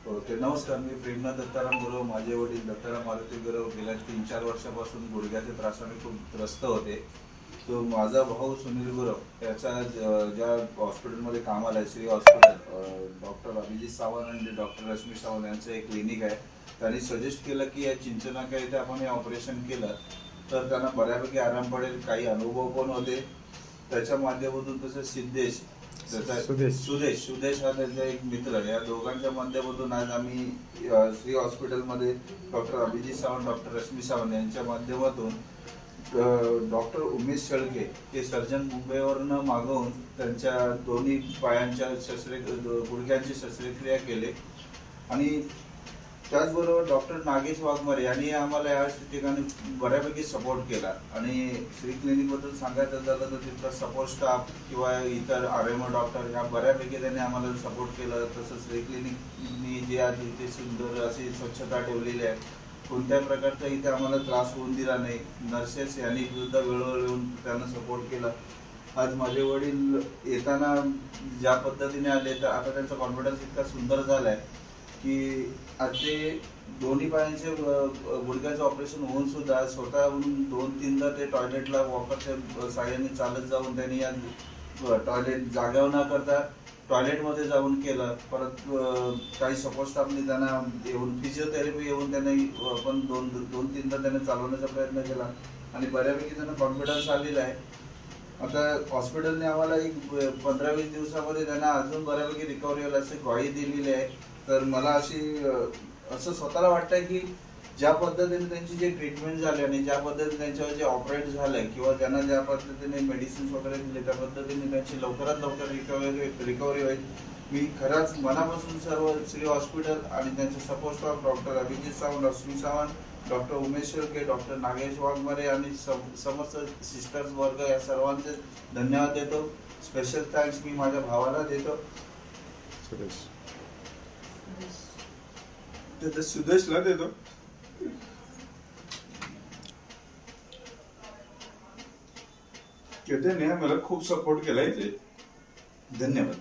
Okay, नमस्कार. मी प्रेमनाथ दत्ताराम गुरव. माझे वडील दत्ताराम मारुती गुरव गेल्या 3-4 वर्षापासून गुडघ्याच्या त्रासाने खूप त्रस्त होते. तो माझा भाऊ सुनील गुरव त्याचा ज्या हॉस्पिटलमध्ये कामाला आहे, श्री हॉस्पिटल, डॉक्टर अभिजित सावंत आणि डॉक्टर रश्मी सावंत यांचं एक क्लिनिक आहे. त्यांनी सजेस्ट केलं की या चिंचनाका इथे आपण हे ऑपरेशन केलं तर त्यांना बऱ्यापैकी आराम पडेल. काही अनुभव पण होते त्याच्या माध्यमातून. तसं सिद्धेश, सुदेश हा त्यांचा एक मित्र. या दोघांच्या माध्यमातून आज आम्ही श्री हॉस्पिटलमध्ये डॉक्टर अभिजित सावंत, डॉक्टर रश्मी सावंत यांच्या माध्यमातून डॉक्टर उमेश शेळके हे सर्जन मुंबईवरनं मागवून त्यांच्या दोन्ही पायांच्या गुडघ्यांची शस्त्रक्रिया केली. आणि त्याचबरोबर डॉक्टर नागेश वाघमारे यांनी आम्हाला या ठिकाणी बऱ्यापैकी सपोर्ट केला. आणि श्री क्लिनिकबद्दल सांगायचं झालं तर तिथला सपोर्ट स्टाफ किंवा इतर RMO डॉक्टर ह्या बऱ्यापैकी त्यांनी आम्हाला सपोर्ट केलं. तसं श्री क्लिनिकनी जे आज इथे सुंदर अशी स्वच्छता ठेवलेली आहे, कोणत्याही प्रकारचा इथे आम्हाला त्रास होऊन दिला नाही. नर्सेस यांनी सुद्धा वेळोवेळी येऊन त्यांना सपोर्ट केला. आज माझे वडील येताना ज्या पद्धतीने आले तर आता त्यांचा कॉन्फिडन्स इतका सुंदर झाला आहे की आज ते दोन्ही पायांचे गुडघ्याचं ऑपरेशन होऊन सुद्धा स्वतःहून 2-3दा ते टॉयलेटला वॉकरच्या साहाय्याने चालत जाऊन त्यांनी आज टॉयलेट जाग्यावर न करता टॉयलेटमध्ये जाऊन केलं. परत काही सपोर्ट स्टाफने त्यांना येऊन फिजिओथेरपी येऊन त्यांनी पण 2-3दा त्याने चालवण्याचा प्रयत्न केला आणि बऱ्यापैकी त्यांना कॉन्फिडन्स आलेला आहे. आता हॉस्पिटलने आम्हाला एक 15-20 दिवसामध्ये त्यांना अजून बऱ्यापैकी रिकव्हरी होईल अशी ग्वाही दिलेली आहे. तर मला असं स्वतःला वाटतंय की ज्या पद्धतीने त्यांची जी ट्रीटमेंट झाली आणि ज्या पद्धतीने त्यांच्यावर जे ऑपरेट झालंय किंवा त्यांना ज्या पद्धतीने मेडिसिन्स वगैरे दिले त्या पद्धतीने त्यांची लवकरात लवकर रिकव्हरी होईल. मी खरंच मनापासून सर्व श्री हॉस्पिटल आणि त्यांचे support staff doctor Abhijit Sawant, Rashmi Sawant, doctor Umesh Shelke, doctor Nagesh Waghmare आणि समस्त सिस्टर्स वर्ग या सर्वांचे धन्यवाद देतो. स्पेशल थँक्स मी माझ्या भावाला देतो. सुदेशला देतो. त्याने मला खूप सपोर्ट केलाय. धन्यवाद.